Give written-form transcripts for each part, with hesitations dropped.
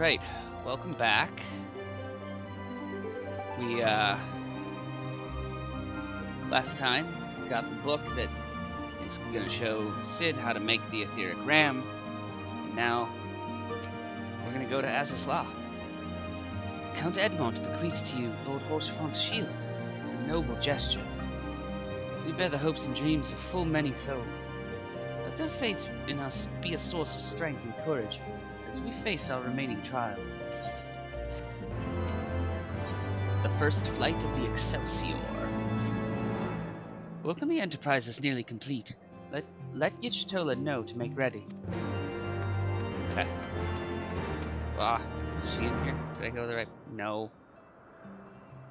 Right, welcome back. We, last time got the book that is going to show Cid how to make the etheric ram, and now we're going to go to Azazla. Count Edmond bequeathed to you Lord Horsefon's shield, a noble gesture. We bear the hopes and dreams of full many souls. Let their faith in us be a source of strength and courage as we face our remaining trials. The first flight of the Excelsior. Work on the Enterprise is nearly complete. Let Yichtola know to make ready. Okay. Ah, is she in here? Did I go the right? No.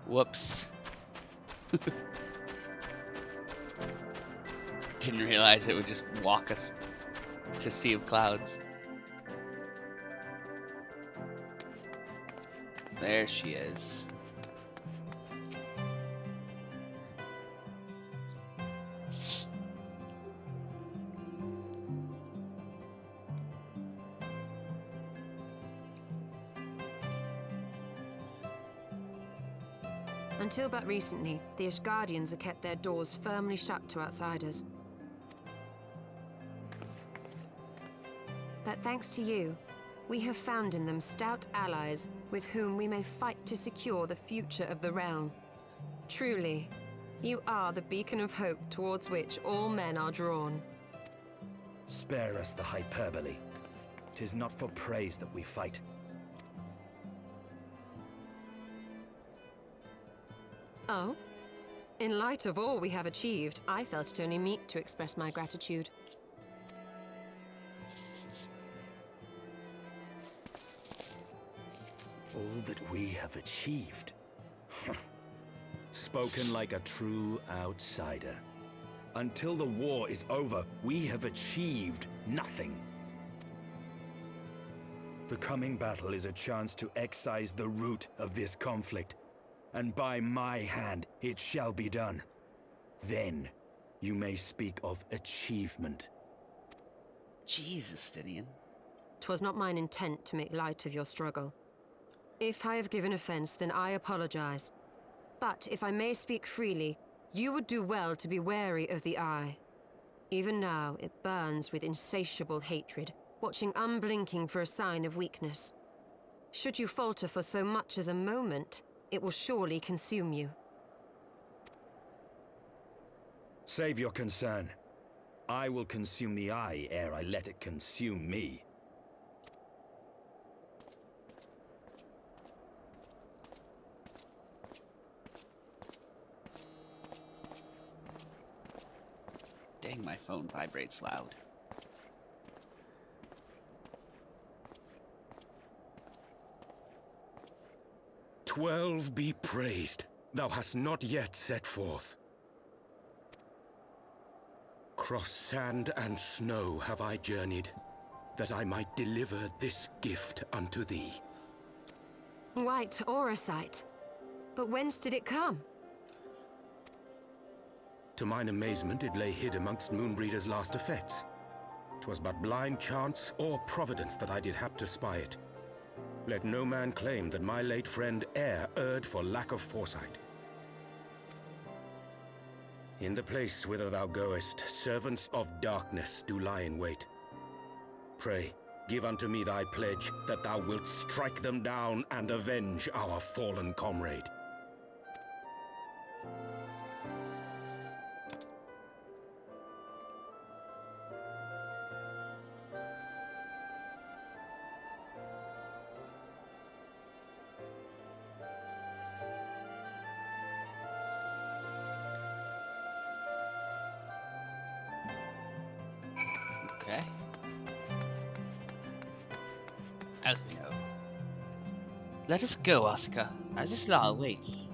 Whoops. Didn't realize it would just walk us to Sea of Clouds. There she is. Until but recently, the Ashgardians have kept their doors firmly shut to outsiders. But thanks to you, we have found in them stout allies with whom we may fight to secure the future of the realm. Truly, you are the beacon of hope towards which all men are drawn. Spare us the hyperbole. 'Tis not for praise that we fight. Oh? In light of all we have achieved, I felt it only meet to express my gratitude. All that we have achieved. Spoken like a true outsider. Until the war is over, we have achieved nothing. The coming battle is a chance to excise the root of this conflict. And by my hand it shall be done. Then you may speak of achievement. Jesus, Stydian. 'Twas not mine intent to make light of your struggle. If I have given offense, then I apologize. But if I may speak freely, you would do well to be wary of the eye. Even now, it burns with insatiable hatred, watching unblinking for a sign of weakness. Should you falter for so much as a moment, it will surely consume you. Save your concern. I will consume the eye ere I let it consume me. Dang, my phone vibrates loud. "12 be praised, thou hast not yet set forth. Cross sand and snow have I journeyed, that I might deliver this gift unto thee." White Auracite. But whence did it come? To mine amazement, it lay hid amongst Moonbreeder's last effects. 'Twas but blind chance or providence that I did hap to spy it. Let no man claim that my late friend e'er erred for lack of foresight. In the place whither thou goest, servants of darkness do lie in wait. Pray, give unto me thy pledge that thou wilt strike them down and avenge our fallen comrade. Okay. As we know. Let us go, Asuka. Azazla awaits.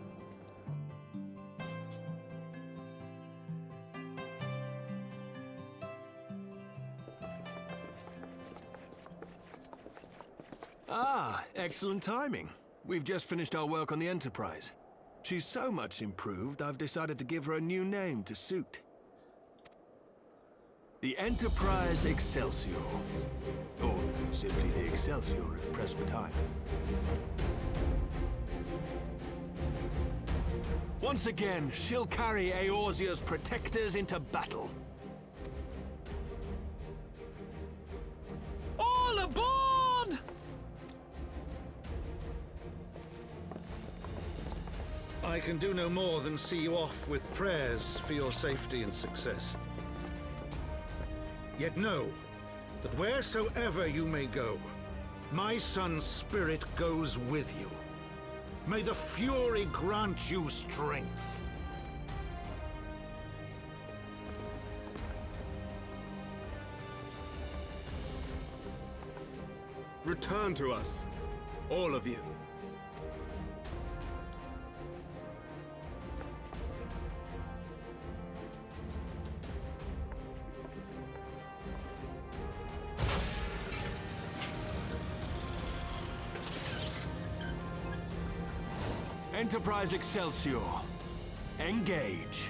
Ah, excellent timing. We've just finished our work on the Enterprise. She's so much improved, I've decided to give her a new name to suit. The Enterprise Excelsior. Or simply the Excelsior if pressed for time. Once again, she'll carry Eorzea's protectors into battle. All aboard! I can do no more than see you off with prayers for your safety and success. Yet know that wheresoever you may go, my son's spirit goes with you. May the Fury grant you strength. Return to us, all of you. Enterprise Excelsior, engage.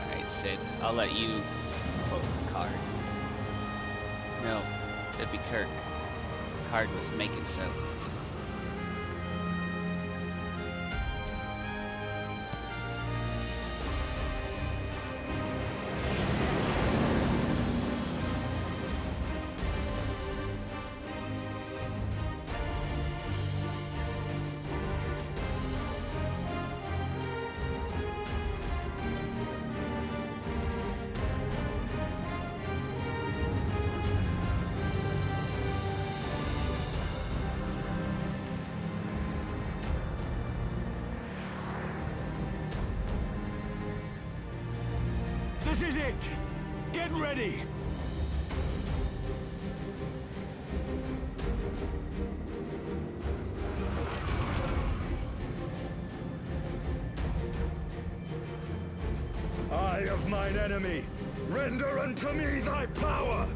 Alright, Sid, I'll let you quote the card. No, that'd be Kirk. The card was make it so. This is it! Get ready! Eye of mine enemy, render unto me thy power!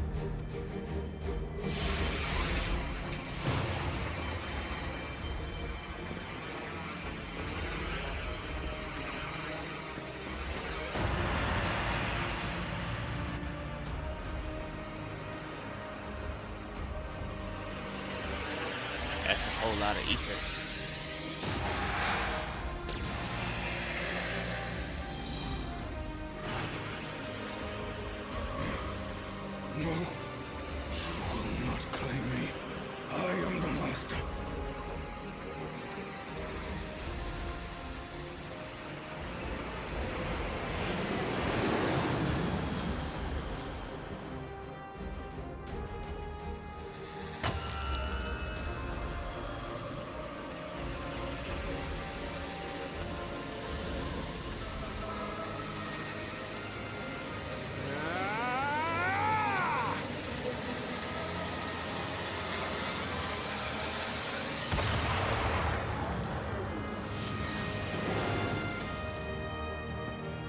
That's a whole lot of ether. No, you will not claim me. I am the master.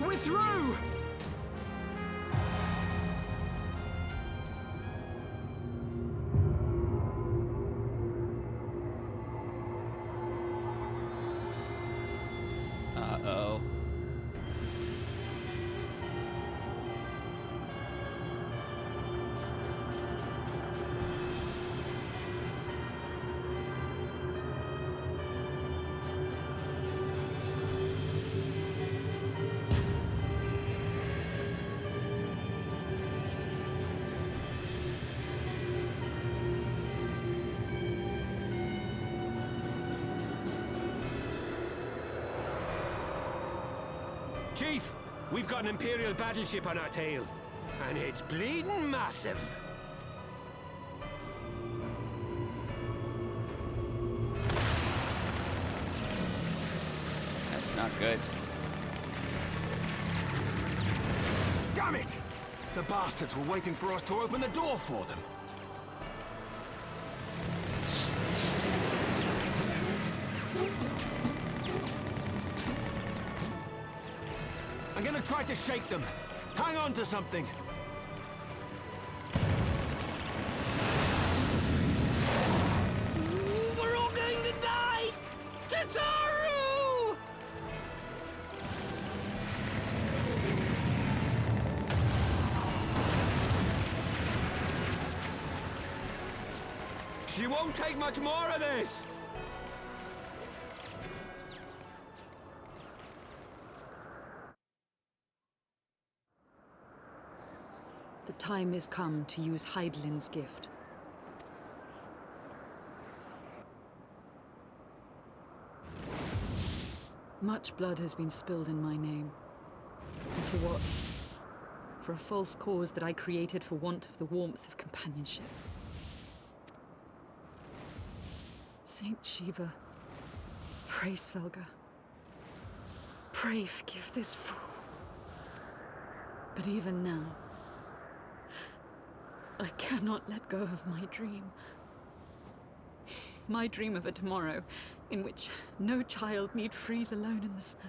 We're through! Uh-oh. Chief, we've got an Imperial battleship on our tail, and it's bleeding massive. That's not good. Damn it! The bastards were waiting for us to open the door for them. I'm gonna try to shake them. Hang on to something. We're all going to die! Tataru! She won't take much more of this! The time is come to use Hydaelyn's gift. Much blood has been spilled in my name. And for what? For a false cause that I created for want of the warmth of companionship. Saint Shiva, pray Svelga. Pray forgive this fool. But even now, I cannot let go of my dream. My dream of a tomorrow in which no child need freeze alone in the snow.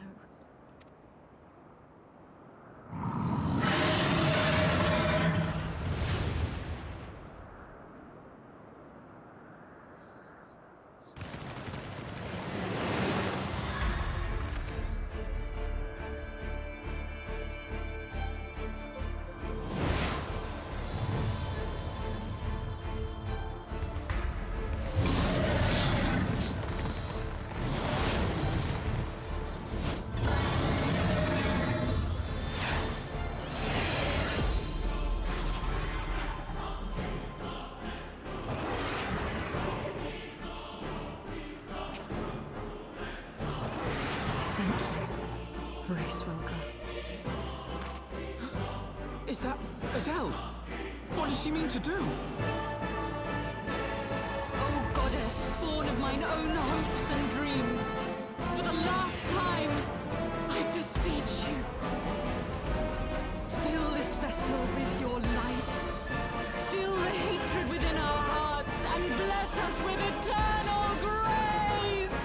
Is that Azelle? What does she mean to do? O goddess, born of mine own hopes and dreams, for the last time, I beseech you, fill this vessel with your light, still the hatred within our hearts, and bless us with eternal grace!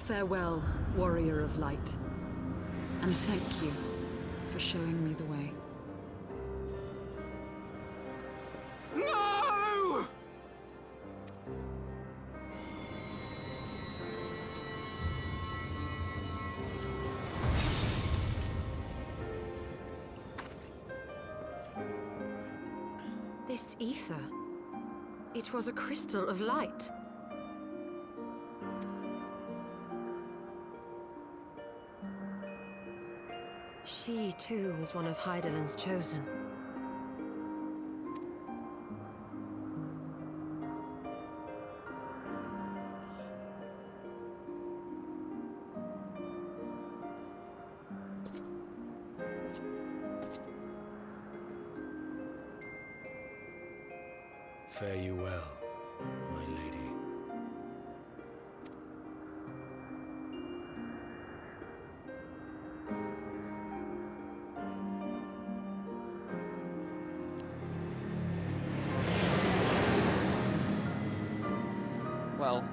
Farewell, warrior of light, and thank you for showing me the way. No! ether. It was a crystal of light. She, too, was one of Hydaelyn's chosen. Fare you well, my lady. Well,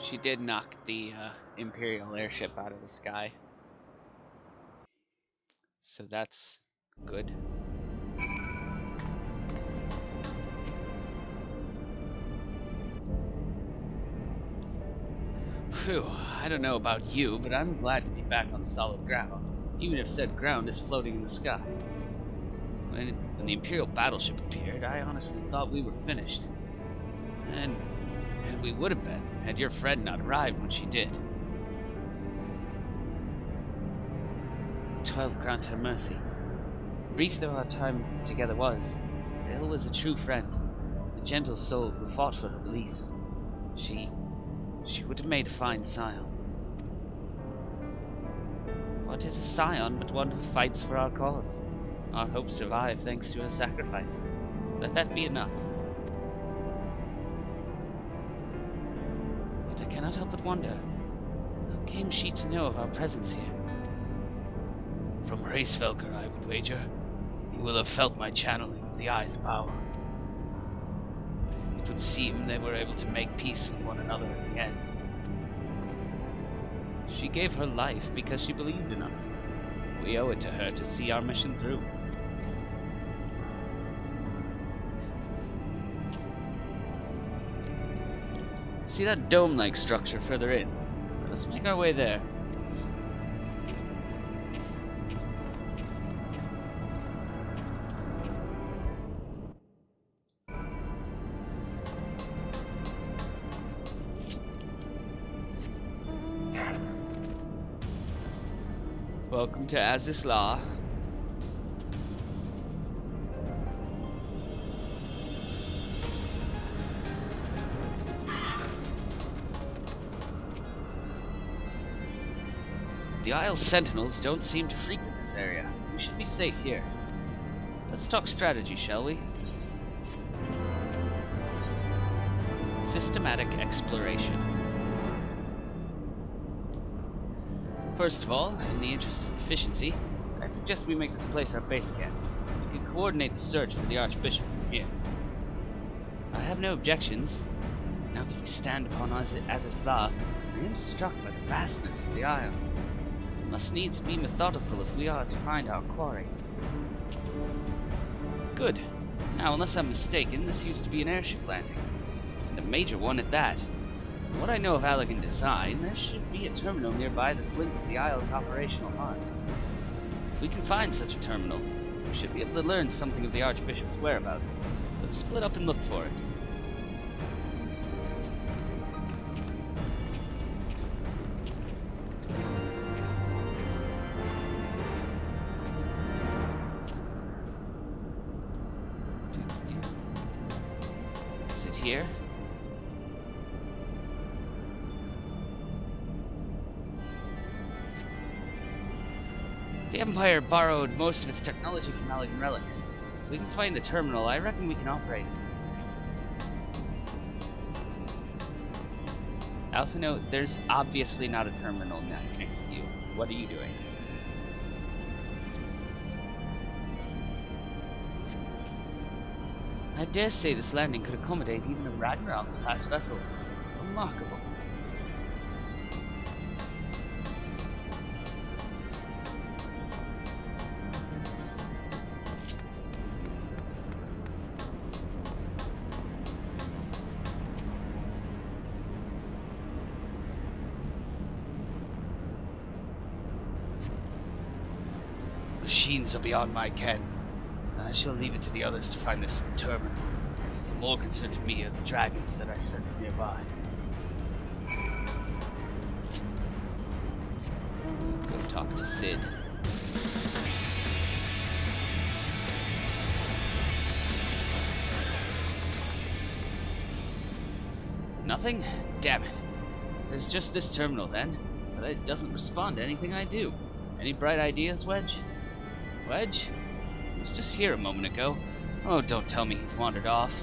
she did knock the Imperial airship out of the sky. So that's good. Phew, I don't know about you, but I'm glad to be back on solid ground, even if said ground is floating in the sky. When the Imperial battleship appeared, I honestly thought we were finished. And we would have been, had your friend not arrived when she did. 12 grant her mercy. Brief though our time together was, Zale was a true friend, a gentle soul who fought for her beliefs. She would have made a fine scion. What is a scion but one who fights for our cause? Our hopes survive thanks to her sacrifice. Let that be enough. Yet I cannot help but wonder, how came she to know of our presence here? From Racevelker, I would wager. He will have felt my channeling of the Eye's power. It would seem they were able to make peace with one another in the end. She gave her life because she believed in us. We owe it to her to see our mission through. See that dome-like structure further in? Let us make our way there. Welcome to Azizla. The Isle's sentinels don't seem to frequent this area. We should be safe here. Let's talk strategy, shall we? Systematic exploration. First of all, in the interest of efficiency, I suggest we make this place our base camp. We can coordinate the search for the Archbishop from here. I have no objections. Now that we stand upon Azizla, I am struck by the vastness of the isle. We must needs be methodical if we are to find our quarry. Good. Now, unless I'm mistaken, this used to be an airship landing. And a major one at that. From what I know of elegant design, there should be a terminal nearby that's linked to the Isle's operational heart. If we can find such a terminal, we should be able to learn something of the Archbishop's whereabouts. Let's split up and look for it. Is it here? The Empire borrowed most of its technology from Allegan relics. If we can find the terminal, I reckon we can operate it. Alpha note, there's obviously not a terminal next to you. What are you doing? I dare say this landing could accommodate even a Ragnarok-class vessel. Remarkable. Machines are beyond my ken. I I shall leave it to the others to find this terminal. More concerned to me are the dragons that I sense nearby. Go talk to Cid. Nothing? Damn it. There's just this terminal then, but it doesn't respond to anything I do. Any bright ideas, Wedge? Wedge? He was just here a moment ago. Oh, don't tell me he's wandered off.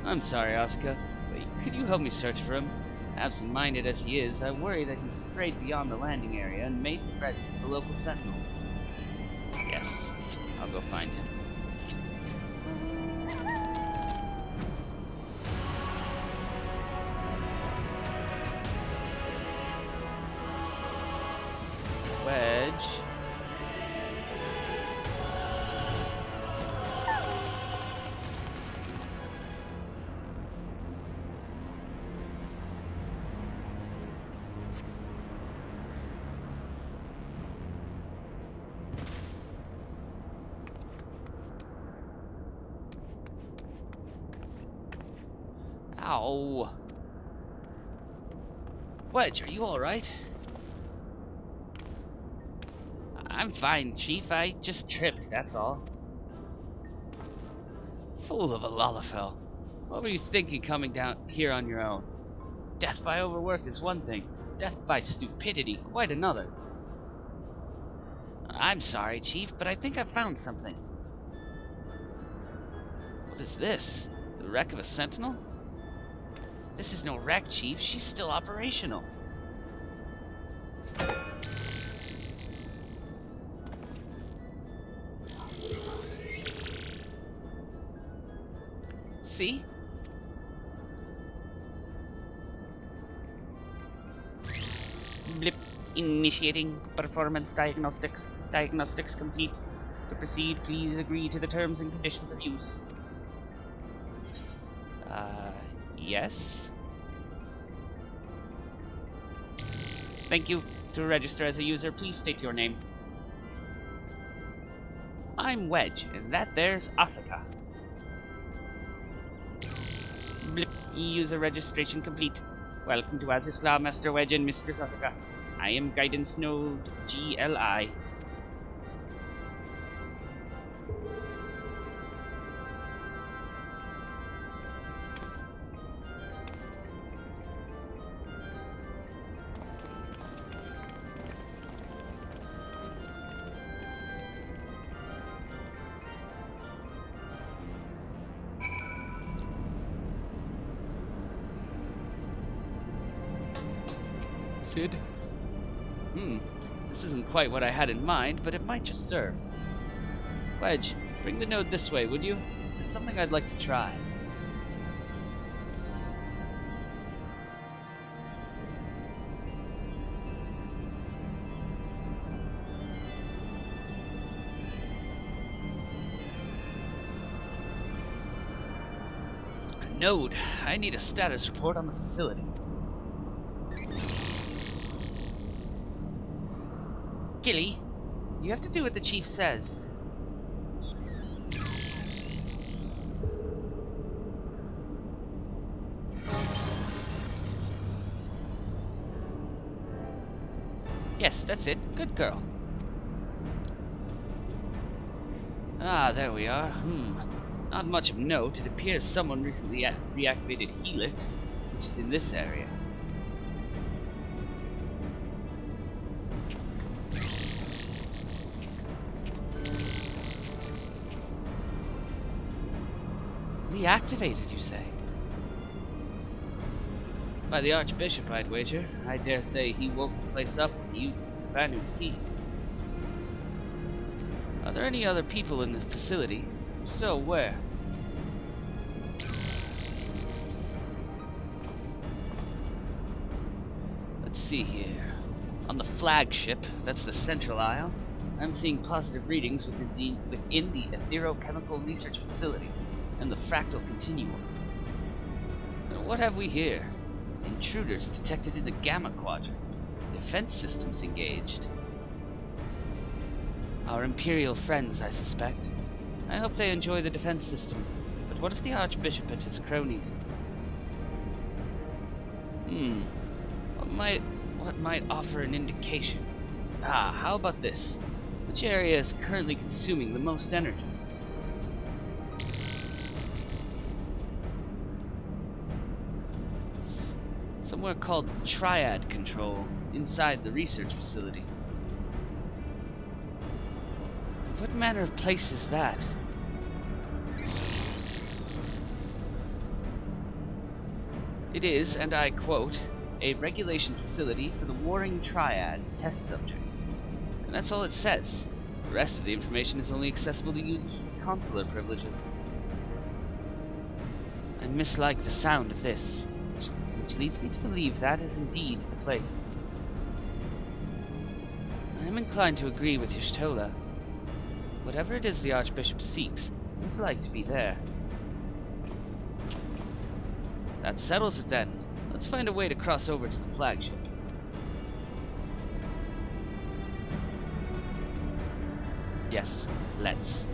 I'm sorry, Asuka, but could you help me search for him? Absent-minded as he is, I worry that he's strayed beyond the landing area and made friends with the local sentinels. Yes, I'll go find him. Wedge. Ow. Wedge, are you alright? I'm fine, Chief. I just tripped, that's all. Fool of a Lalafell. What were you thinking coming down here on your own? Death by overwork is one thing. Death by stupidity, quite another. I'm sorry, Chief, but I think I've found something. What is this? The wreck of a sentinel? This is no wreck, Chief. She's still operational. See? Blip. Initiating performance diagnostics. Diagnostics complete. To proceed, please agree to the terms and conditions of use. Yes? Thank you. To register as a user, please state your name. I'm Wedge, and that there's Asuka. Blip. User registration complete. Welcome to Azisla, Master Wedge and Mistress Asuka. I am Guidance Node GLI. Cid? This isn't quite what I had in mind, but it might just serve. Wedge, bring the node this way, would you? There's something I'd like to try. Node, I need a status report on the facility. Gilly, you have to do what the chief says. Yes, that's it. Good girl. Ah, there we are. Not much of note. It appears someone recently reactivated Helix, which is in this area. Reactivated, you say? By the Archbishop, I'd wager. I dare say he woke the place up when he used Vanu's key. Are there any other people in the facility? If so, where? Let's see here. On the flagship, that's the central aisle, I'm seeing positive readings within the etherochemical research facility and the fractal continuum. Now, what have we here? Intruders detected in the Gamma Quadrant. Defense systems engaged. Our Imperial friends, I suspect. I hope they enjoy the defense system. But what if the Archbishop and his cronies? What might offer an indication? Ah, how about this? Which area is currently consuming the most energy? Somewhere called Triad Control, inside the research facility. What manner of place is that? It is, and I quote, a regulation facility for the warring triad test subjects. And that's all it says. The rest of the information is only accessible to users with consular privileges. I mislike the sound of this, which leads me to believe that is indeed the place. I am inclined to agree with Y'shtola. Whatever it is the Archbishop seeks, it is like to be there. That settles it then. Let's find a way to cross over to the flagship. Yes, let's.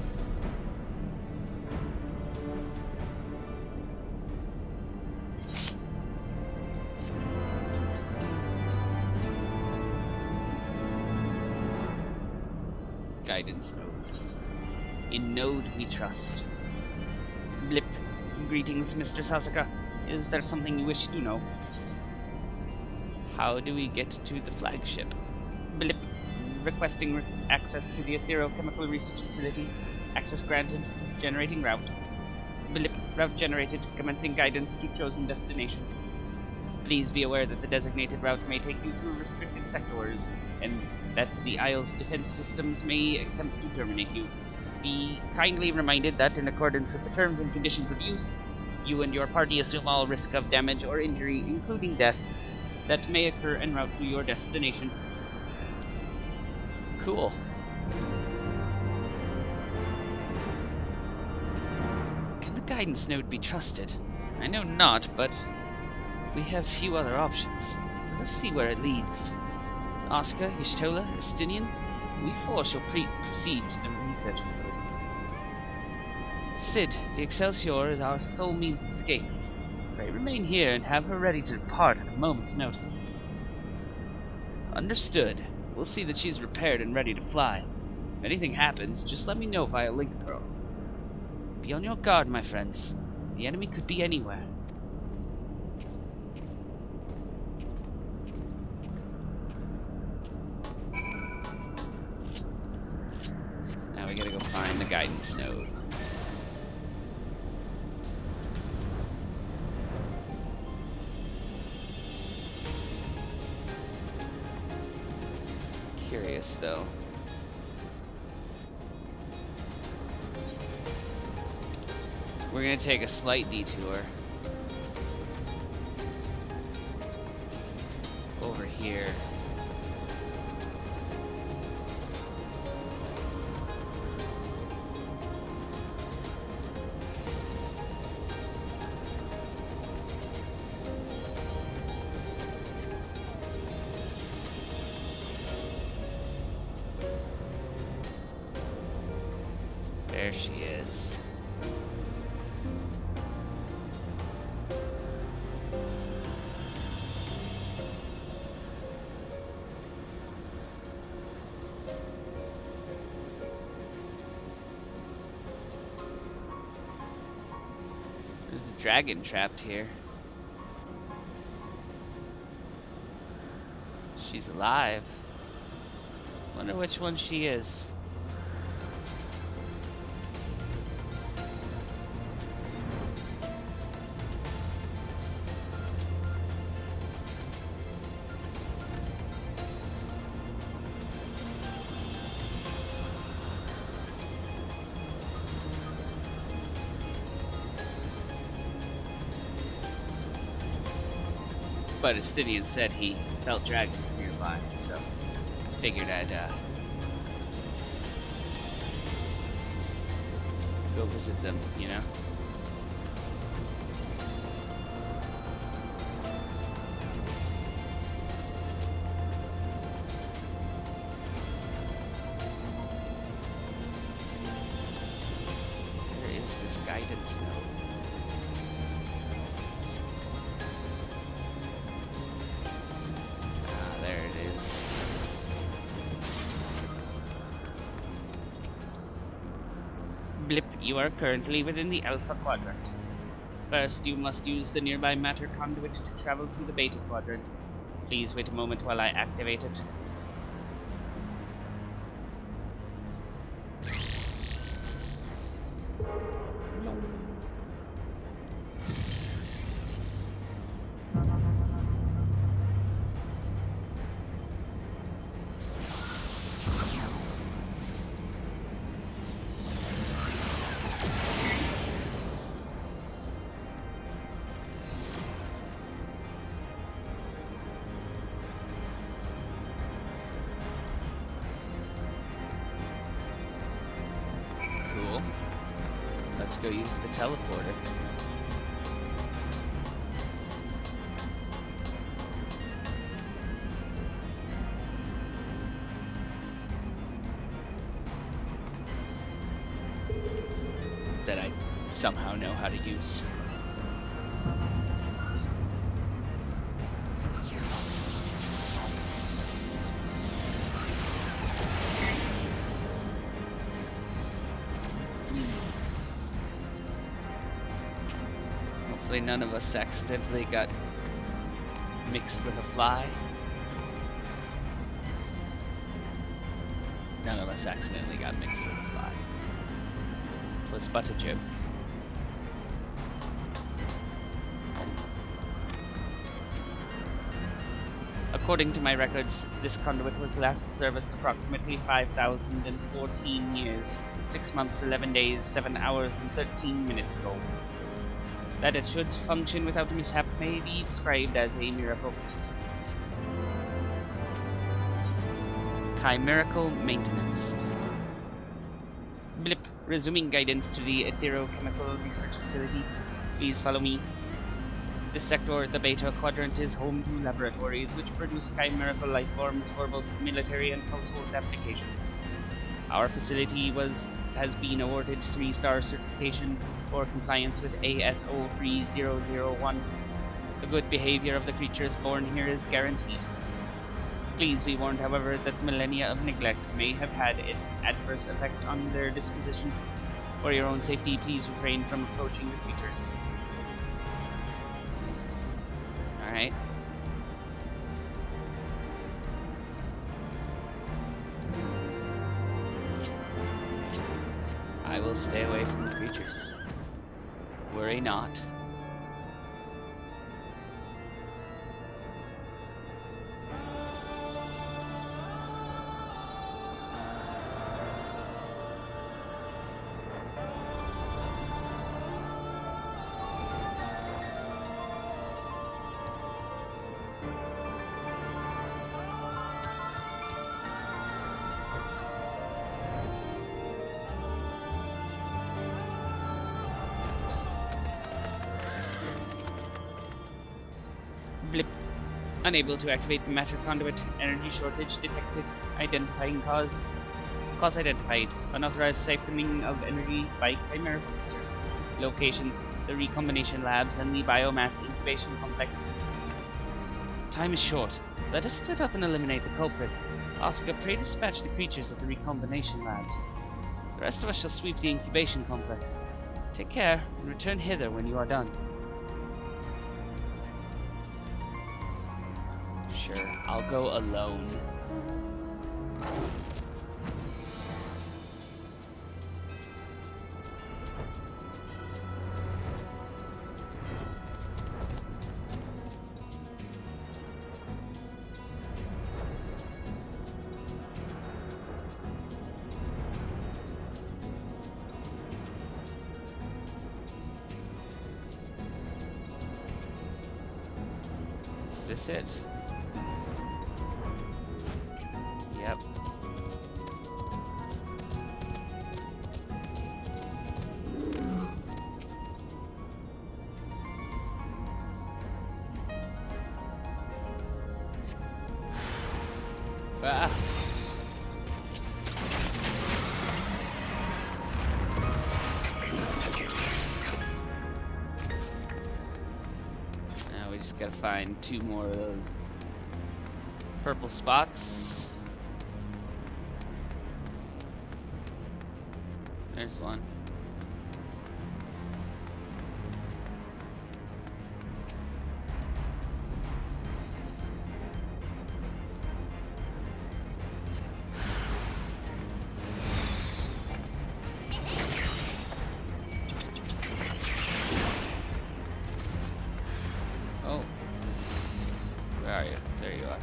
Guidance node. In node we trust. Blip. Greetings, Mr. Sasaka. Is there something you wish to know? How do we get to the flagship? Blip. Requesting access to the Etherochemical Research Facility. Access granted. Generating route. Blip. Route generated. Commencing guidance to chosen destination. Please be aware that the designated route may take you through restricted sectors, and that the Isle's defense systems may attempt to terminate you. Be kindly reminded that, in accordance with the terms and conditions of use, you and your party assume all risk of damage or injury, including death, that may occur en route to your destination. Cool. Can the guidance node be trusted? I know not, but we have few other options. Let us see where it leads. Oscar, Y'shtola, Estinian, we four shall proceed to the research facility. Cid, the Excelsior is our sole means of escape. Pray remain here and have her ready to depart at a moment's notice. Understood. We'll see that she's repaired and ready to fly. If anything happens, just let me know via link pearl. Be on your guard, my friends. The enemy could be anywhere. Now we gotta go find the guidance node. Curious though. We're gonna take a slight detour over here. There she is. There's a dragon trapped here. She's alive. Wonder which one she is. But Estinian said he felt dragons nearby, so I figured I'd go visit them, you know? snow. Ah, there it is. Blip, you are currently within the Alpha Quadrant. First, you must use the nearby matter conduit to travel to the Beta Quadrant. Please wait a moment while I activate it. Cool. Let's go use the teleporter. That I somehow know how to use. Hopefully none of us accidentally got mixed with a fly. None of us accidentally got mixed with a fly. It was but a joke. According to my records, this conduit was last serviced approximately 5,014 years, 6 months, 11 days, 7 hours, and 13 minutes ago. That it should function without mishap may be described as a miracle. Chimerical maintenance. Blip, resuming guidance to the Etherochemical Research Facility. Please follow me. This sector, the Beta Quadrant, is home to laboratories which produce chimerical life forms for both military and household applications. Our facility has been awarded 3-star certification for compliance with ASO 3001. The good behavior of the creatures born here is guaranteed. Please be warned, however, that millennia of neglect may have had an adverse effect on their disposition. For your own safety, please refrain from approaching the creatures. Alright. I will stay away from the creatures. Worry not. Blip. Unable to activate matter conduit. Energy shortage detected. Identifying cause. Cause identified. Unauthorized siphoning of energy by chimerical creatures. Locations: the recombination labs and the biomass incubation complex. Time is short. Let us split up and eliminate the culprits. Oscar, pray dispatch the creatures at the recombination labs. The rest of us shall sweep the incubation complex. Take care, and return hither when you are done. Sure, I'll go alone. Is this it? Yep. Ah. Gotta find 2 more of those purple spots. There's one. Oh. Where are you? There you are.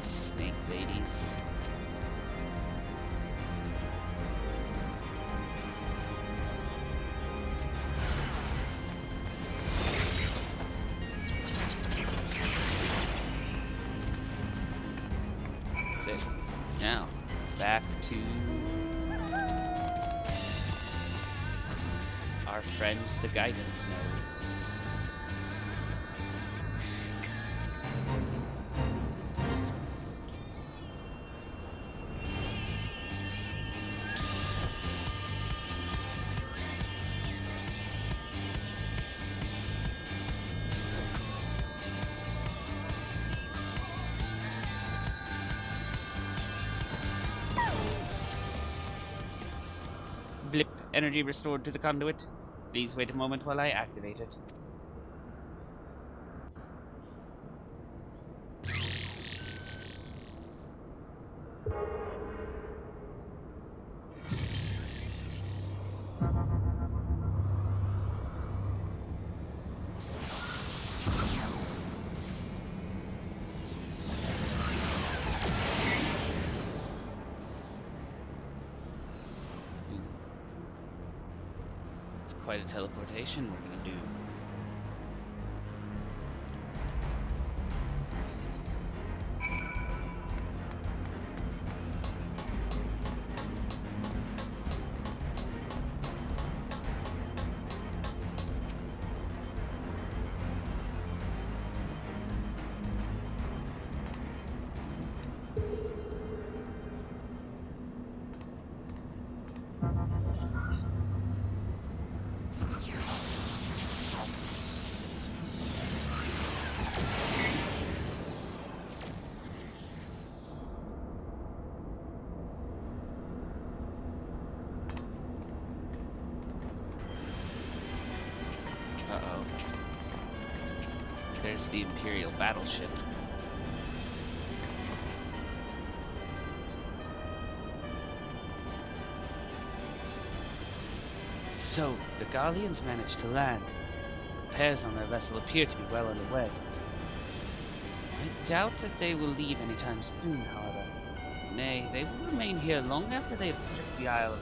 Snake ladies. That's it. Now, back to our friend, the guidance node. Blip, energy restored to the conduit. Please wait a moment while I activate it. Quite a teleportation we're gonna do. Uh-oh. There's the Imperial battleship. So, the Garleans managed to land. Repairs on their vessel appear to be well underway. I doubt that they will leave anytime soon, however. Nay, they will remain here long after they have stripped the Isle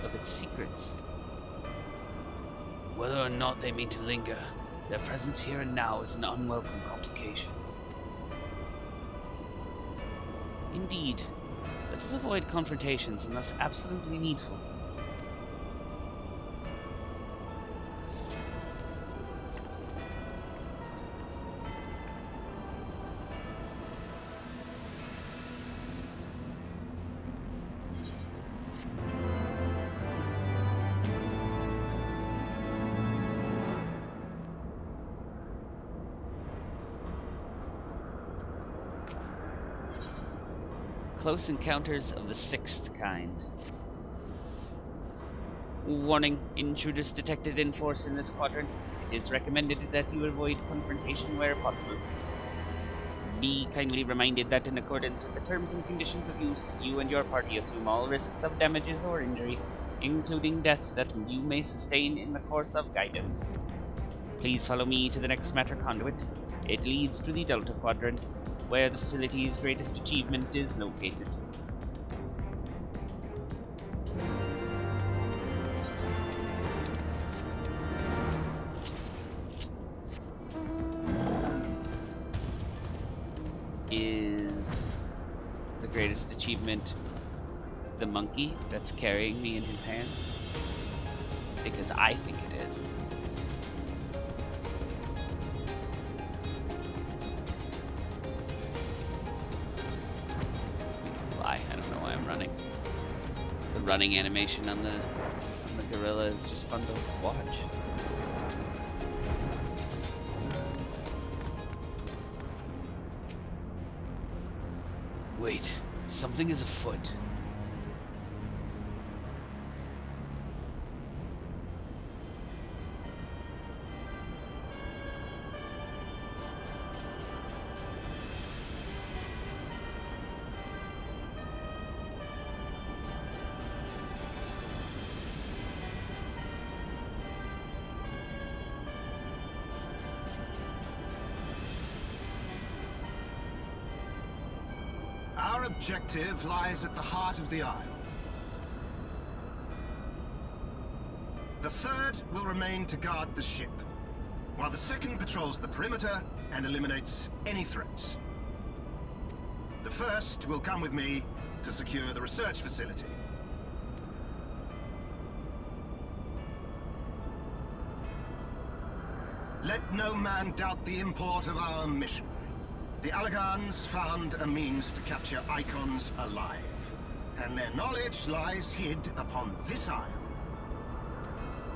of its secrets. Whether or not they mean to linger, their presence here and now is an unwelcome complication. Indeed, let us avoid confrontations unless absolutely needful. Close encounters of the 6th kind. Warning, intruders detected in force in this quadrant. It is recommended that you avoid confrontation where possible. Be kindly reminded that in accordance with the terms and conditions of use, you and your party assume all risks of damages or injury, including death that you may sustain in the course of guidance. Please follow me to the next matter conduit. It leads to the Delta Quadrant, where the facility's greatest achievement is located. Is the greatest achievement the monkey that's carrying me in his hand? Because I think it is. I don't know why I'm running animation on the gorilla is just fun to watch. Wait, something is afoot. Our objective lies at the heart of the Isle. The third will remain to guard the ship, while the second patrols the perimeter and eliminates any threats. The first will come with me to secure the research facility. Let no man doubt the import of our mission. The Allagans found a means to capture icons alive, and their knowledge lies hid upon this isle.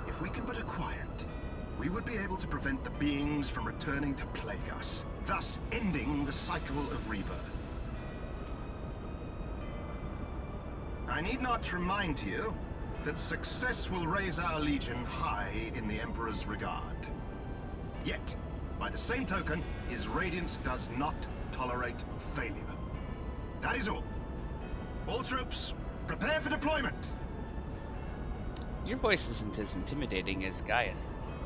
If we can but acquire it, we would be able to prevent the beings from returning to plague us, thus ending the cycle of rebirth. I need not remind you that success will raise our Legion high in the Emperor's regard. Yet, by the same token, his Radiance does not tolerate failure. That is all. All troops, prepare for deployment! Your voice isn't as intimidating as Gaius's.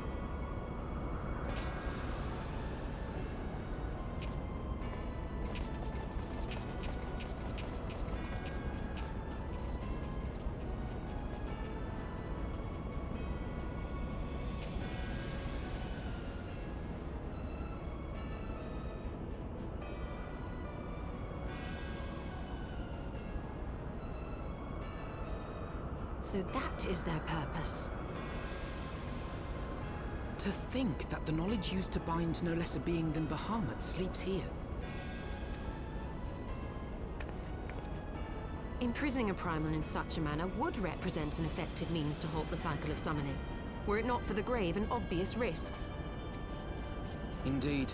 So that is their purpose. To think that the knowledge used to bind no less a being than Bahamut sleeps here. Imprisoning a primal in such a manner would represent an effective means to halt the cycle of summoning, were it not for the grave and obvious risks. Indeed.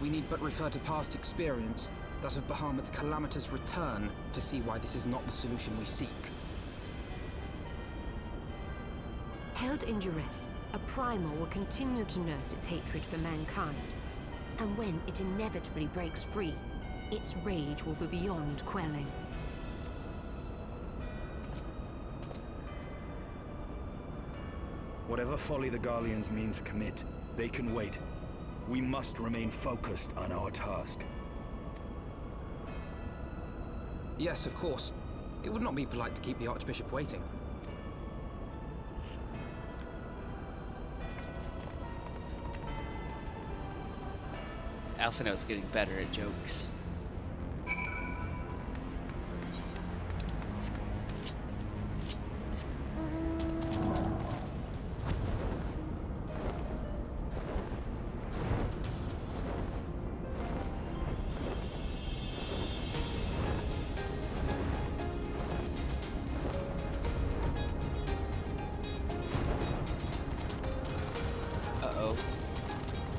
We need but refer to past experience, that of Bahamut's calamitous return, to see why this is not the solution we seek. Held in duress, a primal will continue to nurse its hatred for mankind. And when it inevitably breaks free, its rage will be beyond quelling. Whatever folly the Garleans mean to commit, they can wait. We must remain focused on our task. Yes, of course. It would not be polite to keep the Archbishop waiting. Alphinaud's getting better at jokes. Uh-oh.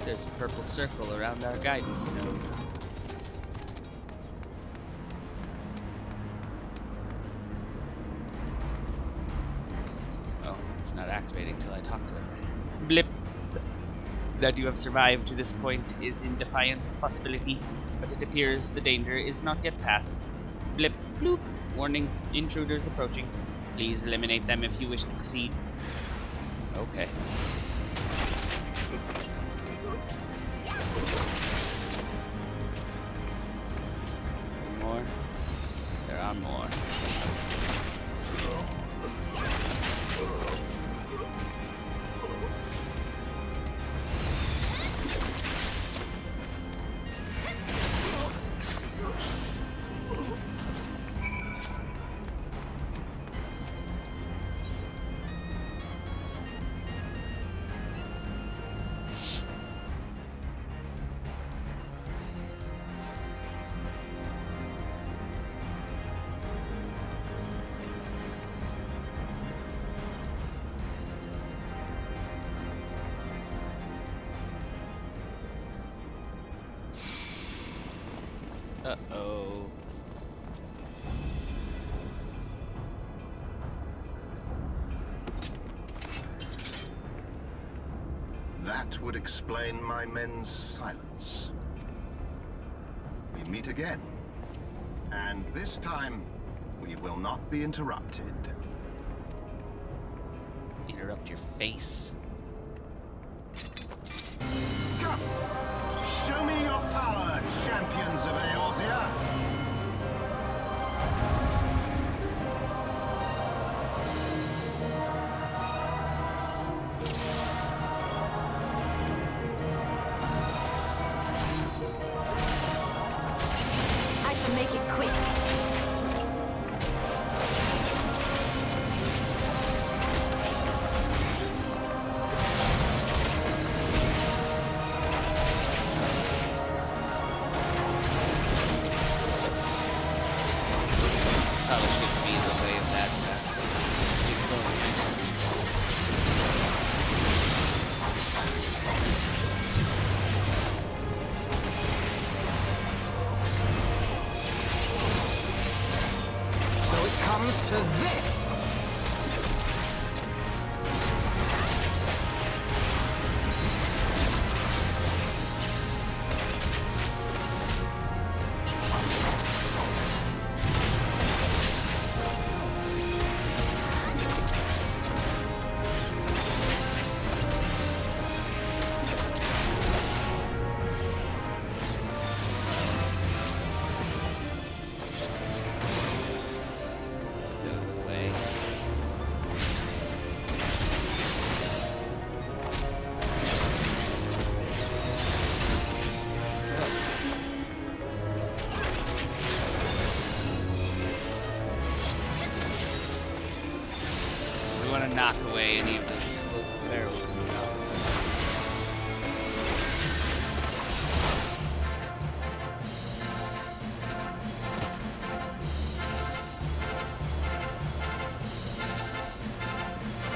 There's a purple circle around our guidance node. Oh, it's not activating until I talk to it. Blip. That you have survived to this point is in defiance of possibility, but it appears the danger is not yet past. Blip. Bloop. Warning, intruders approaching. Please eliminate them if you wish to proceed. Okay. More. There are more. Uh-oh. That would explain my men's silence. We meet again. And this time, we will not be interrupted. Interrupt your face. Come! Show me your power, champions of Eorzea! I shall make it quick. Probably should be the way of that. So it comes to this! Goes away. So we want to knock away any of those explosive barrels from us.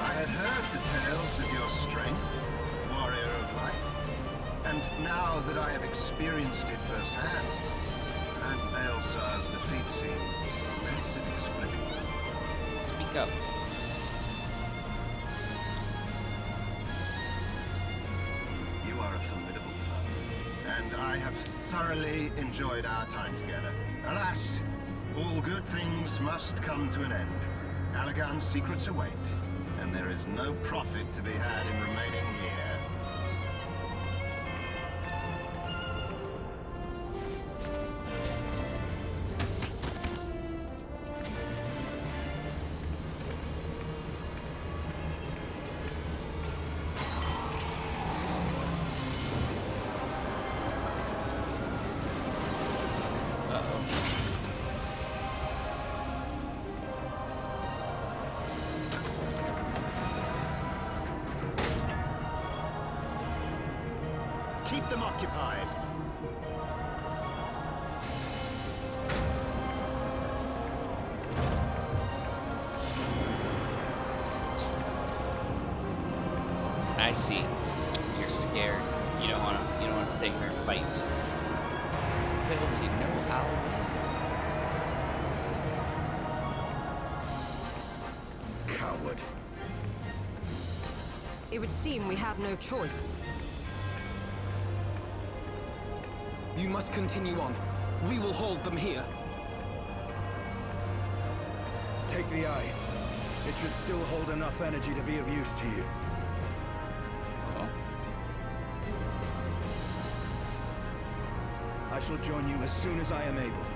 I had heard the tales of your strength, warrior of light. And now that I have experienced it firsthand, Aunt Aelsar's defeat seems less inexplicable. Speak up. You are a formidable foe, and I have thoroughly enjoyed our time together. Alas, all good things must come to an end. Allagan's secrets await, and there is no profit to be had in remaining here. Keep them occupied. I see. You're scared. You don't want to stay here and fight. Because you know I'll win. Coward. It would seem we have no choice. You must continue on. We will hold them here. Take the eye. It should still hold enough energy to be of use to you. Oh. I shall join you as soon as I am able.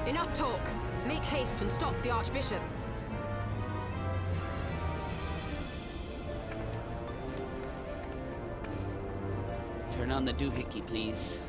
Enough talk. Make haste and stop the Archbishop. Turn on the doohickey, please.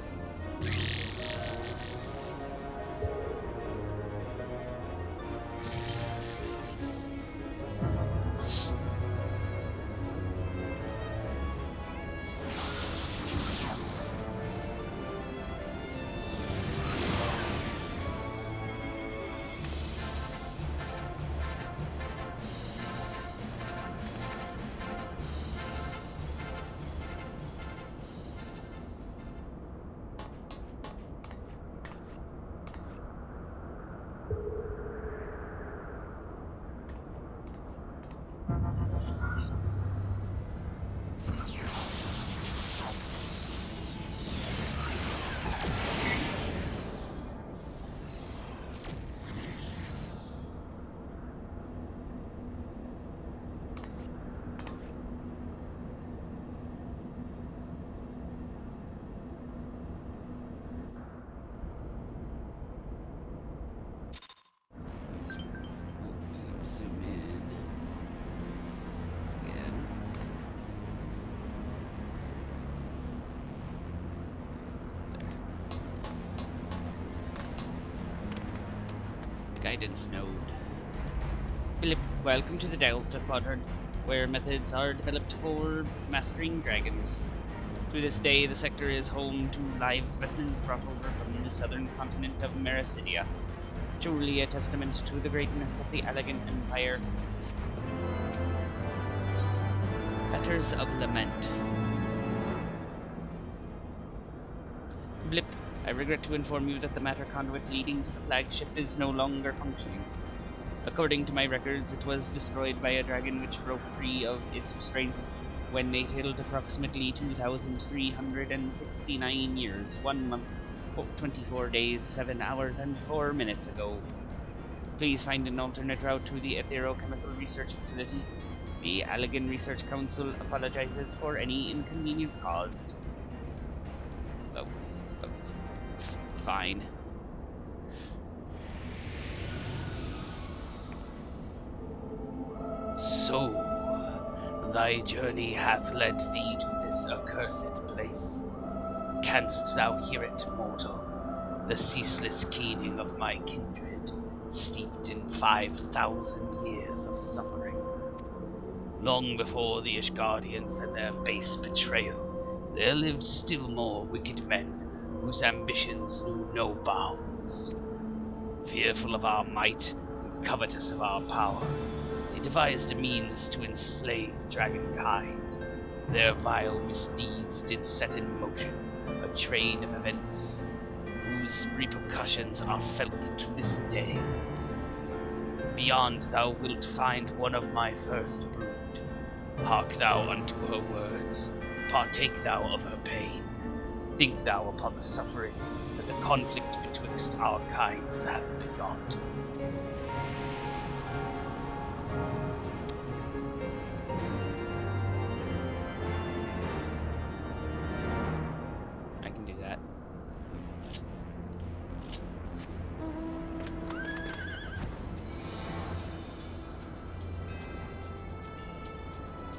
guidance node. Philip, welcome to the Delta Quadrant, where methods are developed for mastering dragons. To this day, the sector is home to live specimens brought over from the southern continent of Mericidia, truly a testament to the greatness of the Elegant Empire. Fetters of Lament. Blip, I regret to inform you that the matter conduit leading to the flagship is no longer functioning. According to my records, it was destroyed by a dragon which broke free of its restraints when they killed approximately 2,369 years, 1 month, 24 days, 7 hours, and 4 minutes ago. Please find an alternate route to the Etherochemical Research Facility. The Allegan Research Council apologizes for any inconvenience caused. Fine. So, thy journey hath led thee to this accursed place. Canst thou hear it, mortal? The ceaseless keening of my kindred, steeped in 5,000 years of suffering. Long before the Ishgardians and their base betrayal, there lived still more wicked men whose ambitions knew no bounds. Fearful of our might and covetous of our power, they devised a means to enslave dragonkind. Their vile misdeeds did set in motion a train of events whose repercussions are felt to this day. Beyond thou wilt find one of my first brood. Hark thou unto her words, partake thou of her pain. Think thou upon the suffering that the conflict betwixt our kinds hath begot. I can do that.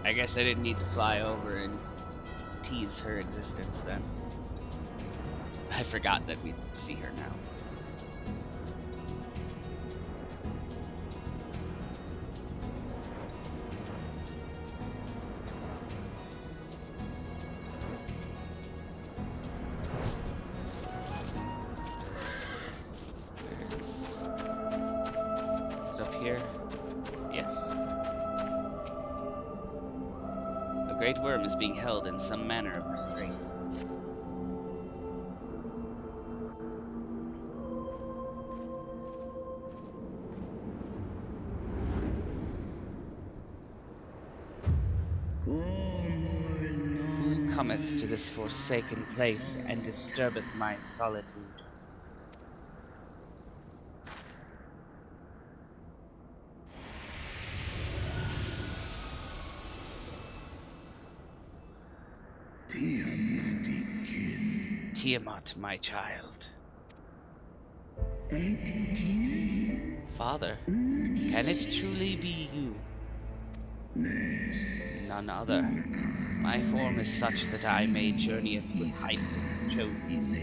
I guess I didn't need to fly over and tease her existence then. I forgot that we'd see her now. Is it up here? Yes. A great worm is being held in some manner of restraint. Who cometh to this forsaken place and disturbeth my solitude? Tiamat, my child. Father, can it truly be you? None other. My form is such that I may journeyeth with Hydaelyn's chosen.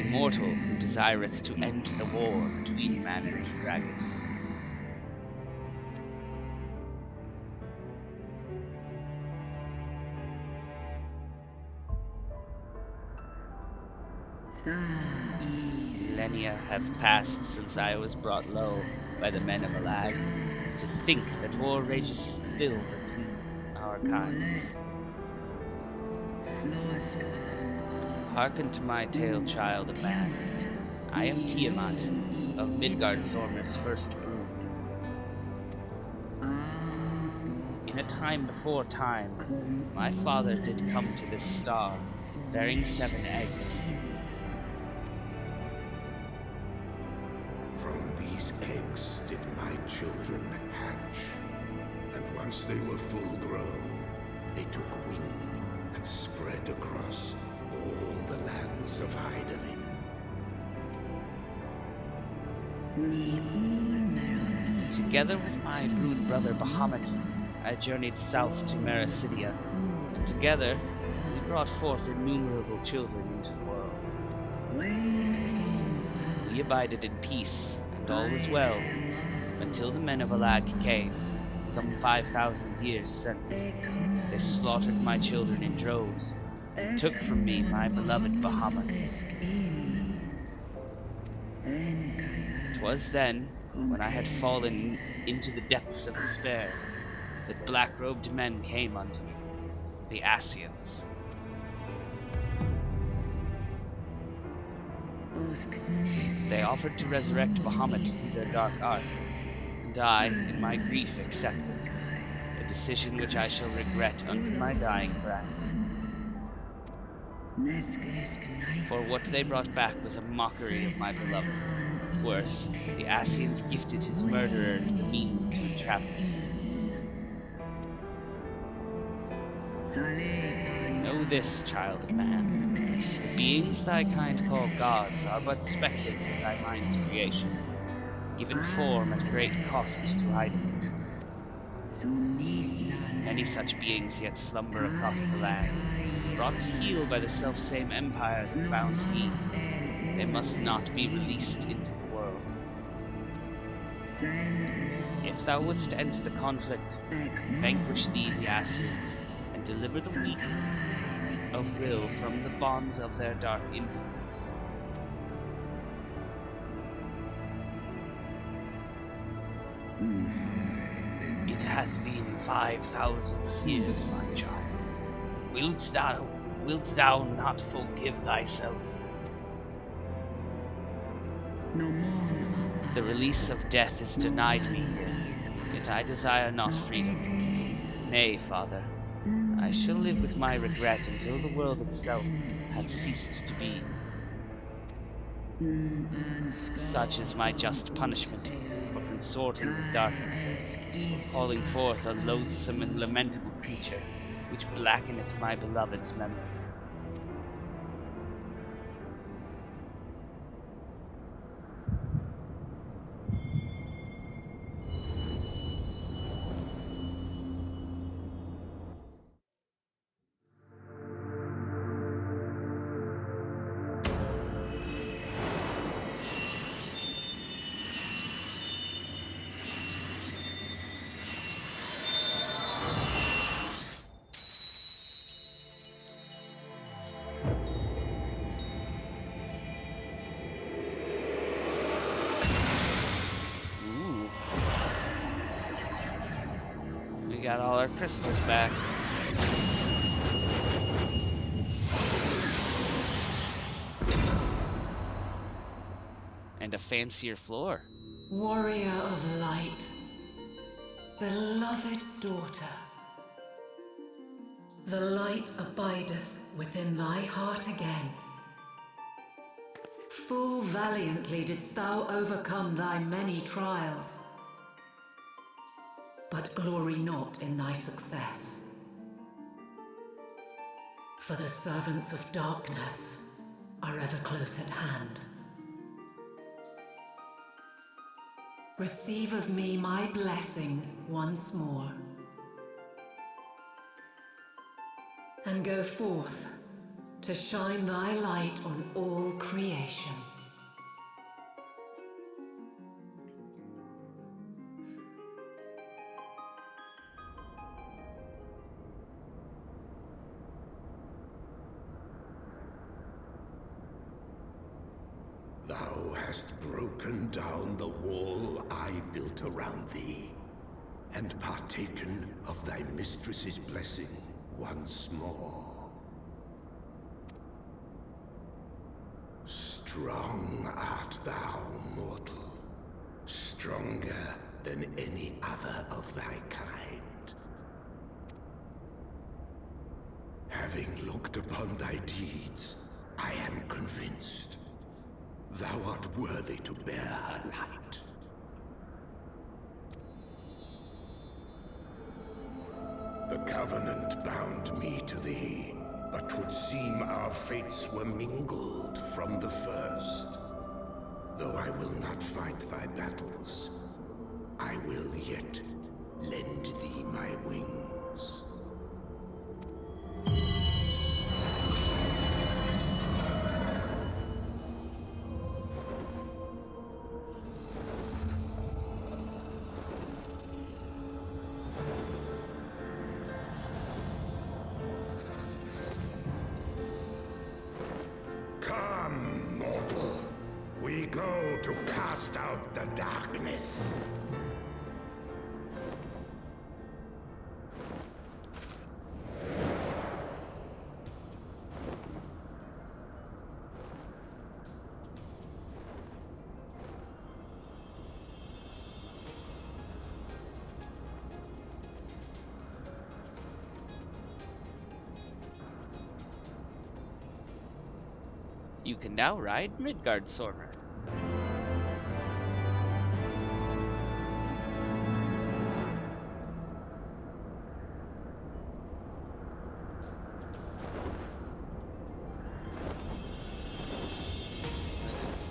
Immortal who desireth to end the war between man and dragon. Millennia have passed since I was brought low by the men of Alag. To think that war rages still between our kinds. Hearken to my tale, child of man. I am Tiamat, of Midgard Sormer's first brood. In a time before time, my father did come to this star, bearing 7 eggs. From these eggs did my children hatch, and once they were full grown, they took wing and spread across all the lands of Hydaelyn. Together with my brood brother Bahamut, I journeyed south to Mericidia, and together we brought forth innumerable children into the world. we abided in peace, and all was well, until the men of Alag came, some 5,000 years since. They slaughtered my children in droves, and took from me my beloved Bahamut. 'Twas then, when I had fallen into the depths of despair, that black-robed men came unto me, the Ascians. They offered to resurrect Bahamut through their dark arts, and I, in my grief, accepted, a decision which I shall regret unto my dying breath. For what they brought back was a mockery of my beloved. Worse, the Ascians gifted his murderers the means to entrap me. Know this, child of man. The beings thy kind call gods are but spectres of thy mind's creation, given form at great cost to Hydaelyn. Many such beings yet slumber across the land, brought to heel by the selfsame empire that bound me. They must not be released into the world. If thou wouldst end the conflict, vanquish thee the Ascians, and deliver the weak of will from the bonds of their dark influence. It hath been 5,000 years, my child. Wilt thou not forgive thyself? The release of death is denied me here, yet I desire not freedom. Nay, father, I shall live with my regret until the world itself hath ceased to be. Such is my just punishment for consorting with darkness, for calling forth a loathsome and lamentable creature, which blackeneth my beloved's memory. We got all our crystals back. And a fancier floor. Warrior of light, beloved daughter, the light abideth within thy heart again. Full valiantly didst thou overcome thy many trials, but glory not in thy success. For the servants of darkness are ever close at hand. Receive of me my blessing once more, and go forth to shine thy light on all creation. Thou hast broken down the wall I built around thee, and partaken of thy mistress's blessing once more. Strong art thou, mortal, stronger than any other of thy kind. Having looked upon thy deeds, I am convinced thou art worthy to bear her light. The Covenant bound me to thee, but 'twould seem our fates were mingled from the first. Though I will not fight thy battles, I will yet lend thee my wings. cast out the darkness. You can now ride Midgard Sormer.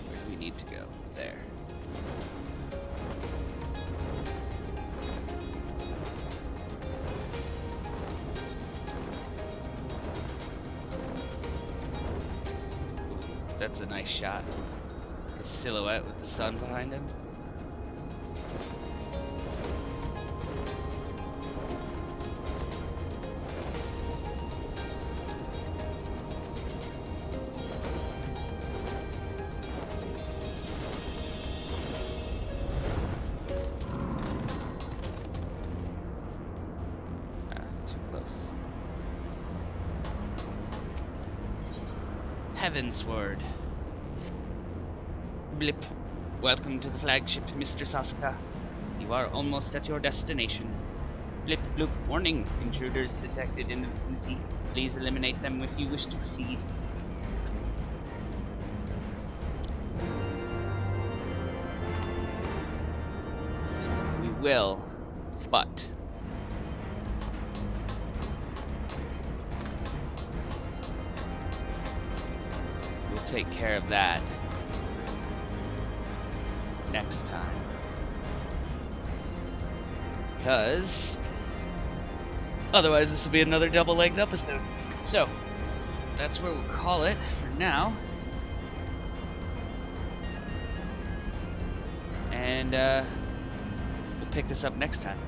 Where do we need to go? There. That's a nice shot. His silhouette with the sun behind him. Too close. Heavensward. Blip. Welcome to the flagship, Mr. Sasuke. You are almost at your destination. Blip, bloop. Warning. Intruders detected in the vicinity. Please eliminate them if you wish to proceed. We will, but... we'll take care of that next time. Because otherwise this will be another double-length episode. So, that's where we'll call it for now. And we'll pick this up next time.